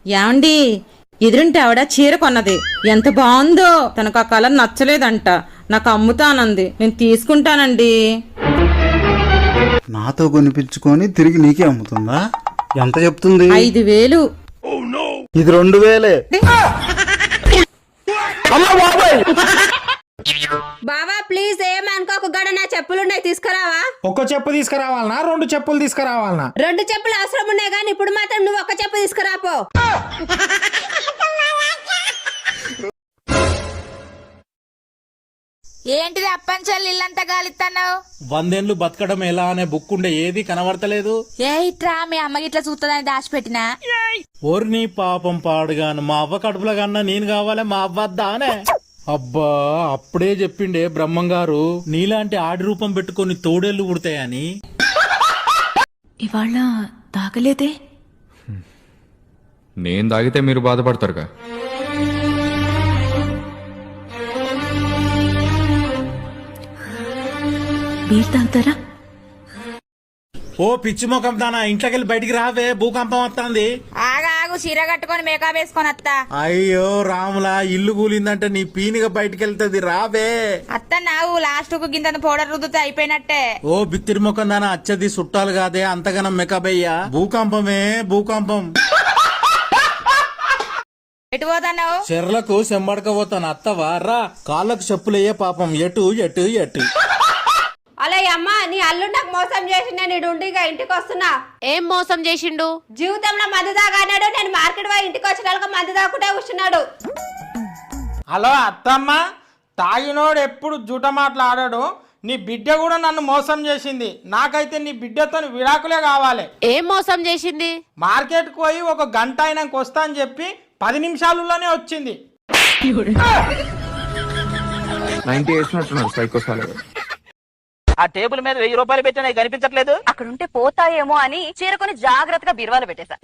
ఏమండి ఎదురింటి ఆవిడ చీర కొన్నది, ఎంత బాగుందో. తనకు ఆ కలర్ నచ్చలేదంట, నాకు అమ్ముతానంది. నేను తీసుకుంటానండి. నాతో కొనిపించుకొని తిరిగి నీకే అమ్ముతుందా? ఎంత చెప్తుంది? 5,000. ఇది 2,000. బావా ప్లీజ్ ఏమనుకోకు గడ, నా చెప్పులున్నాయి తీసుకురావా? ఒక చెప్పు తీసుకురావాలనా 2 చెప్పులు తీసుకురావాలనా? 2 చెప్పులు అవసరం ఉన్నాయి కానీ ఇప్పుడు మాత్రం నువ్వు ఒక చెప్పు తీసుకురాపో. ఏంటిది అప్పంచల్ ఇల్లంతా గాలిస్తున్నావు? 100 ఏళ్ళు బతకడం ఎలా అనే బుక్ ఉండే, ఏది కనబడతలేదు. ఏ ఇట్రా మీ అమ్మకి ఇట్లా చూస్తుందని దాచిపెట్టినా. ఓర్ని పాపం పాడుగాను, మా అవ్వ కడుపులో కన్నా నేను కావాలి, మా అవ్వ వద్దానే. అబ్బా అప్పుడే చెప్పిండే బ్రహ్మంగారు, నీలాంటి ఆడి రూపం పెట్టుకొని తోడేళ్లు పుడతాయని. ఇవాళ తాగలేదే? నేను తాగితే మీరు బాధపడతారుగా. మీరు తాగుతారా? ఓ పిచ్చి ముఖం దానా, ఇంట్లోకెళ్ళి బయటికి రావే, భూకంపం వస్తుంది. ఆగాగు చీర కట్టుకొని మేకప్ వేసుకొని అత్తా. అయ్యో రాములా, ఇల్లు కూలిందంటే నీ పీనిగా బయటికెళ్తది, రావే. అత్త నావు లాస్ట్ కు గింత పౌడర్ రుద్దుతే అయిపోయినట్టే. ఓ బిత్తిరి ముఖం దానా, అచ్చది చుట్టాలు కాదే, అంతగానం మేకప్ అయ్యా. భూకంపమే భూకంపం. ఎటు పోతున్నావు? చెర్లకు చెంబడకపోతాను, అత్తవా రా. కాళ్ళకు చెప్పులయ్యే పాపం, ఎటు ఎటు ఎటు. అలా అమ్మ, నీ అల్లుడు నాకు మోసం చేసి నేను ఇడుండిగా ఇంటికి వస్తున్నా. ఏం మోసం చేసిండు? జీవితంలో మందు తాగన్నాడు, నేను మార్కెట్ పోయి ఇంటికి వచ్చిన మందు తాగుకుంటే కూర్చున్నాడు. హలో అత్తమ్మ, తాగినోడు ఎప్పుడు జూట మాట్లాడాడు. నీ బిడ్డ కూడా నన్ను మోసం చేసింది. నాకైతే నీ బిడ్డతో విడాకులే కావాలి. ఏం మోసం చేసింది? మార్కెట్కి పోయి 1 గంట అయినాక వస్తా అని చెప్పి 10 నిమిషాలలోనే వచ్చింది. 90 వేసినట్టున్నారు సైకోసాలు. ఆ టేబుల్ మీద 1000 రూపాయలు పెట్టినా కనిపించట్లేదు. అక్కడుంటే పోతాయేమో అని చీరకొని జాగ్రత్తగా బీరువాలో పెట్టేశా.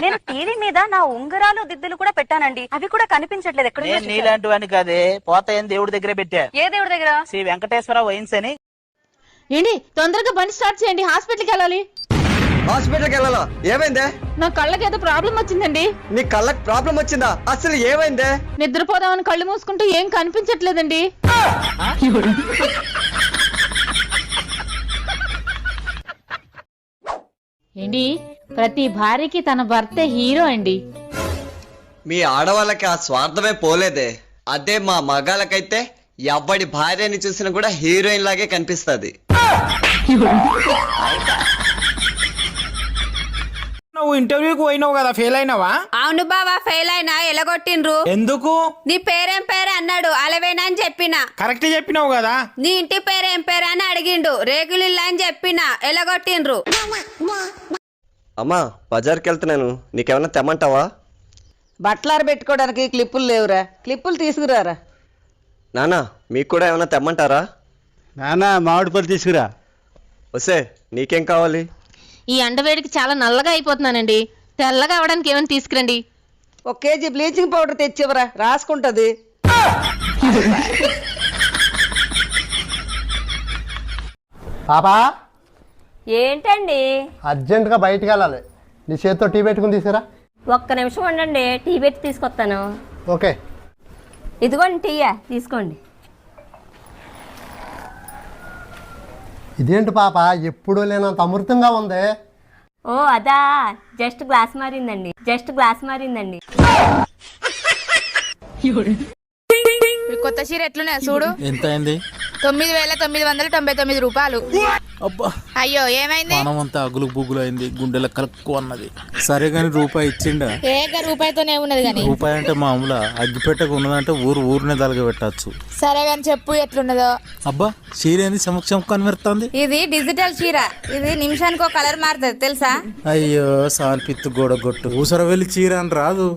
నేను టీవీ మీద నా ఉంగరాలు దిద్దులు కూడా పెట్టానండి, అవి కూడా కనిపించట్లేదు. ఎక్కడ నేను నీలాంటి వాడిని కాదే, పోతాయని దేవుడి దగ్గర పెట్టా. ఏ దేవుడి దగ్గర? శ్రీ వెంకటేశ్వర వైన్స్ అని. ఏంటి తొందరగా బండి స్టార్ట్ చేయండి, హాస్పిటల్కి వెళ్ళాలి. హాస్పిటల్కి వెళ్ళాలా? ఏమైందే? నా కళ్ళకి ఏదో ప్రాబ్లం వచ్చిందండి. నీ కళ్ళకి ప్రాబ్లం వచ్చిందా? అసలు ఏమైందే? నిద్రపోదామని కళ్ళు మూసుకుంటూ ఏం కనిపించట్లేదండి. ఏంటి ప్రతి భార్యకి తన భర్తే హీరో అండి. మీ ఆడవాళ్ళకి ఆ స్వార్థమే పోలేదే. అదే మా మగాళ్ళకైతే ఎవడి భార్యని చూసినా కూడా హీరోయిన్ లాగే కనిపిస్తుంది. నువ్వు ఇంటర్వ్యూకి పోయినావు కదా, ఫెయిల్ అయినావా? అవును బావా, ఫెయిల్ అయినా. ఎలగొట్టిండ్రు. ఎందుకు? నీ పేరేం పేరు అన్నాడు, అలవేనా అని చెప్పిన. కరెక్ట్ చెప్పినావు కదా. నీ ఇంటి పేరేం పేరు అని అడిగిండు, రేగులిల్లా అని చెప్పిన. ఎలగొట్టిండ్రు. అమ్మా బజార్కి వెళ్తున్నాను, నీకేమన్నా తెమ్మంటావా? బట్టలారు పెట్టుకోవడానికి క్లిప్పులు లేవురా, క్లిప్పులు తీసుకురారా. నానా మీకు కూడా ఏమన్నా తెమ్మంటారా? నానా మామిడి పళ్ళు తీసుకురా. వస్తే నీకేం కావాలి? ఈ అండవేడికి చాలా నల్లగా అయిపోతున్నానండి, తెల్లగా అవడానికి ఏమైనా తీసుకురండి. 1 కేజీ బ్లీచింగ్ పౌడర్ తెచ్చివరా, రాసుకుంటది. పాపా ఏంటండి? అర్జెంటుగా బయటికి వెళ్ళాలి, నీ చేతితో టీ పెట్టుకుని తీసుకురా. ఒక్క నిమిషం ఉండండి, టీ పెట్టి తీసుకొస్తాను. ఓకే. ఇదిగోండి టీయా, తీసుకోండి. ఇదేంటి పాప, ఎప్పుడు లేనంత అమృతంగా ఉంది. ఓ అదా, జస్ట్ గ్లాస్ మారిందండి, జస్ట్ గ్లాస్ మారిందండి. కొత్త చీర ఎట్లున్నాయి చూడు. ఎంత అయింది? 9,999 రూపాయలు. అబ్బా అయ్యో ఏమైంది? మనమంతా అగులు బుగులు అయింది, గుండెల కలుక్కు అన్నది. సరే గాని రూపాయి ఇచ్చిండా? ఏక రూపాయితోనే ఉన్నది గాని. రూపాయి అంటే మామూలు, అగ్గిపెట్టకు ఉన్నదంటే ఊరినే తలగ పెట్టచ్చు. సరే గాని చెప్పు ఎట్లున్నదో. అబ్బా చీరేంది సమక్షం కనిపెడుతుంది. ఇది డిజిటల్ చీర, ఇది నిమిషానికి ఒక కలర్ మారుతుంది తెలుసా? అయ్యో సాన్పిత్తు గోడ గొట్టు ఊసర వెళ్ళి చీర అని రాదు.